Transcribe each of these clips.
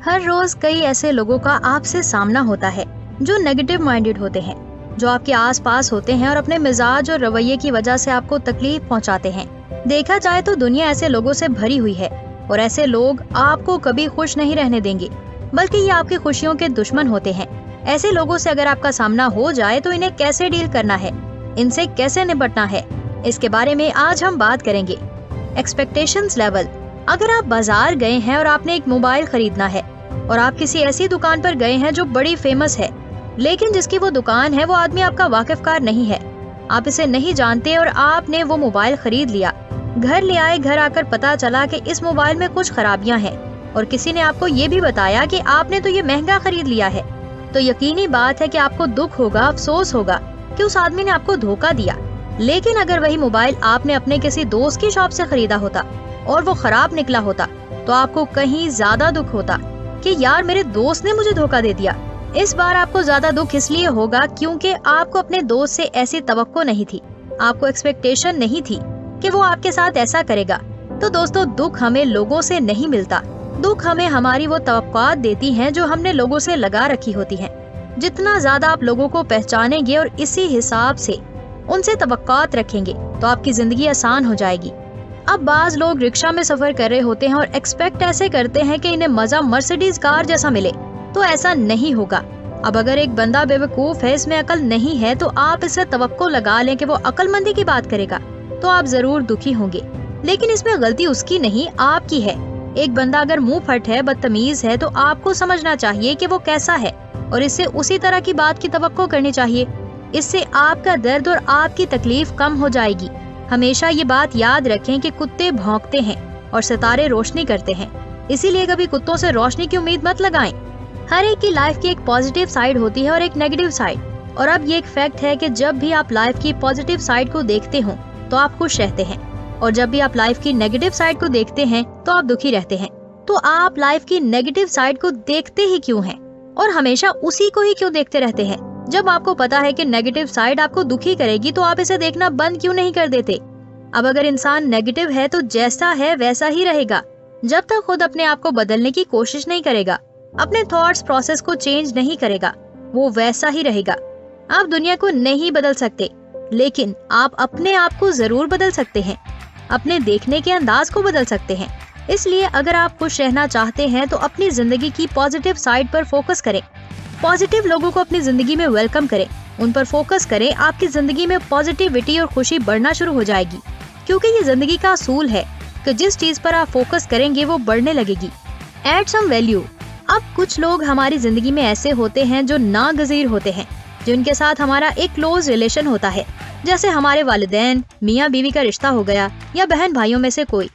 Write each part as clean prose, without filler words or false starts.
हर रोज कई ऐसे लोगों का आपसे सामना होता है जो नेगेटिव माइंडेड होते हैं, जो आपके आसपास होते हैं और अपने मिजाज और रवैये की वजह से आपको तकलीफ पहुंचाते हैं। देखा जाए तो दुनिया ऐसे लोगों से भरी हुई है और ऐसे लोग आपको कभी खुश नहीं रहने देंगे, बल्कि ये आपकी खुशियों के दुश्मन होते हैं। ऐसे लोगों से अगर आपका सामना हो जाए तो इन्हें कैसे डील करना है, इनसे कैसे निपटना है, इसके बारे में आज हम बात करेंगे। Expectations level. अगर आप बाजार गए हैं और आपने एक मोबाइल खरीदना है और आप किसी ऐसी दुकान पर गए हैं जो बड़ी फेमस है, लेकिन जिसकी वो दुकान है वो आदमी आपका वाकिफकार नहीं है, आप इसे नहीं जानते और आपने वो मोबाइल खरीद लिया। घर ले आए, घर आकर पता चला कि इस मोबाइल में कुछ खराबियां हैं और किसी ने आपको ये भी बताया कि आपने तो ये महंगा खरीद लिया है, तो यकीनी बात है कि आपको दुख होगा, अफसोस होगा कि उस आदमी ने आपको धोखा दिया। लेकिन अगर वही मोबाइल आपने अपने किसी दोस्त की शॉप से खरीदा होता और वो खराब निकला होता तो आपको कहीं ज्यादा दुख होता कि यार मेरे दोस्त ने मुझे धोखा दे दिया। इस बार आपको ज्यादा दुख इसलिए होगा क्योंकि आपको अपने दोस्त से ऐसी तवक्को नहीं थी, आपको एक्सपेक्टेशन नहीं थी कि वो आपके साथ ऐसा करेगा। तो दोस्तों, दुख हमें लोगों से नहीं मिलता, दुख हमें हमारी वो तवक्कुआत देती हैं जो हमने लोगों से लगा रखी होती हैं। जितना ज्यादा आप लोगों को पहचानेंगे और इसी हिसाब से उनसे तवक्कुआत रखेंगे तो आपकी जिंदगी आसान हो जाएगी। अब बाज लोग रिक्शा में सफर कर रहे होते हैं और एक्सपेक्ट ऐसे करते हैं कि इन्हें मजा मर्सिडीज कार जैसा मिले, तो ऐसा नहीं होगा। अब अगर एक बंदा बेवकूफ है, इसमें अकल नहीं है, तो आप इससे तवक्को लगा लें कि वो अक्लमंदी की बात करेगा, तो आप जरूर दुखी होंगे। लेकिन इसमें गलती उसकी नहीं, आपकी है। एक बंदा अगर मुंह फट है, बदतमीज है, तो आपको समझना चाहिए कि वो कैसा है और इससे उसी तरह की बात की तवक्को करनी चाहिए। इससे आपका दर्द और आपकी तकलीफ कम हो जाएगी। हमेशा ये बात याद रखें कि कुत्ते भौंकते हैं और सितारे रोशनी करते हैं, इसीलिए कभी कुत्तों से रोशनी की उम्मीद मत लगाएं। हर एक की लाइफ की एक पॉजिटिव साइड होती है और एक नेगेटिव साइड, और अब ये एक फैक्ट है कि जब भी आप लाइफ की पॉजिटिव साइड को देखते हो तो आप खुश रहते हैं, और जब भी आप लाइफ की नेगेटिव साइड को देखते हैं तो आप दुखी रहते हैं। तो आप लाइफ की नेगेटिव साइड को देखते ही क्यों हैं और हमेशा उसी को ही क्यों देखते रहते हैं? जब आपको पता है कि नेगेटिव साइड आपको दुखी करेगी तो आप इसे देखना बंद क्यों नहीं कर देते? अब अगर इंसान नेगेटिव है तो जैसा है वैसा ही रहेगा। जब तक खुद अपने आप को बदलने की कोशिश नहीं करेगा, अपने थॉट्स प्रोसेस को चेंज नहीं करेगा, वो वैसा ही रहेगा। आप दुनिया को नहीं बदल सकते, लेकिन आप अपने आप को जरूर बदल सकते हैं, अपने देखने के अंदाज को बदल सकते हैं। इसलिए अगर आप खुश रहना चाहते हैं तो अपनी जिंदगी की पॉजिटिव साइड पर फोकस करें, पॉजिटिव लोगों को अपनी जिंदगी में वेलकम करें, उन पर फोकस करें। आपकी जिंदगी में पॉजिटिविटी और खुशी बढ़ना शुरू हो जाएगी, क्योंकि ये जिंदगी का असूल है कि जिस चीज पर आप फोकस करेंगे वो बढ़ने लगेगी। Add some value. अब कुछ लोग हमारी जिंदगी में ऐसे होते हैं जो नागजीर होते हैं, जिनके साथ हमारा एक क्लोज रिलेशन होता है, जैसे हमारे वालिदैन, मियाँ बीवी का रिश्ता हो गया या बहन भाइयों में से कोई।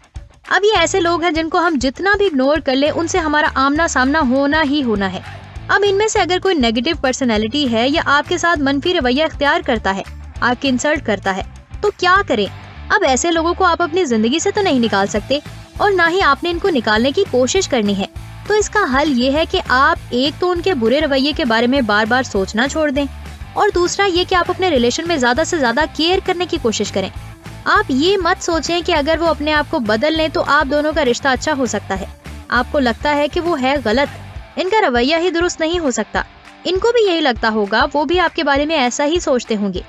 अब ये ऐसे लोग हैं जिनको हम जितना भी इग्नोर कर ले, उनसे हमारा आमना सामना होना ही होना है। अब इनमें से अगर कोई नेगेटिव पर्सनैलिटी है या आपके साथ मनफी रवैया इख्तियार करता है, आपकी इंसल्ट करता है, तो क्या करें? अब ऐसे लोगों को आप अपनी जिंदगी से तो नहीं निकाल सकते और ना ही आपने इनको निकालने की कोशिश करनी है। तो इसका हल ये है कि आप एक तो उनके बुरे रवैये के बारे में बार बार सोचना छोड़ दें, और दूसरा ये कि आप अपने रिलेशन में ज्यादा से ज्यादा केयर करने की कोशिश करें। आप ये मत सोचें कि अगर वो अपने आप को बदल लें तो आप दोनों का रिश्ता अच्छा हो सकता है। आपको लगता है कि वो है गलत, इनका रवैया ही दुरुस्त नहीं हो सकता, इनको भी यही लगता होगा, वो भी आपके बारे में ऐसा ही सोचते होंगे।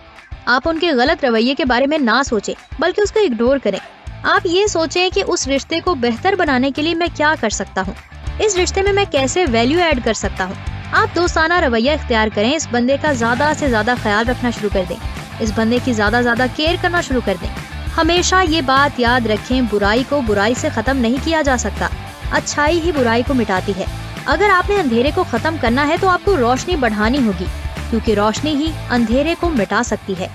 आप उनके गलत रवैये के बारे में ना सोचें, बल्कि उसको इग्नोर करें। आप ये सोचें कि उस रिश्ते को बेहतर बनाने के लिए मैं क्या कर सकता हूँ, इस रिश्ते में मैं कैसे वैल्यू ऐड कर सकता हूँ। आप दोस्ताना रवैया इख्तियार करें, इस बंदे का ज्यादा से ज्यादा ख्याल रखना शुरू कर दें, इस बंदे की ज्यादा केयर करना शुरू कर दें। हमेशा ये बात याद रखें, बुराई को बुराई से खत्म नहीं किया जा सकता, अच्छाई ही बुराई को मिटाती है। अगर आपने अंधेरे को खत्म करना है तो आपको रोशनी बढ़ानी होगी, क्योंकि रोशनी ही अंधेरे को मिटा सकती है।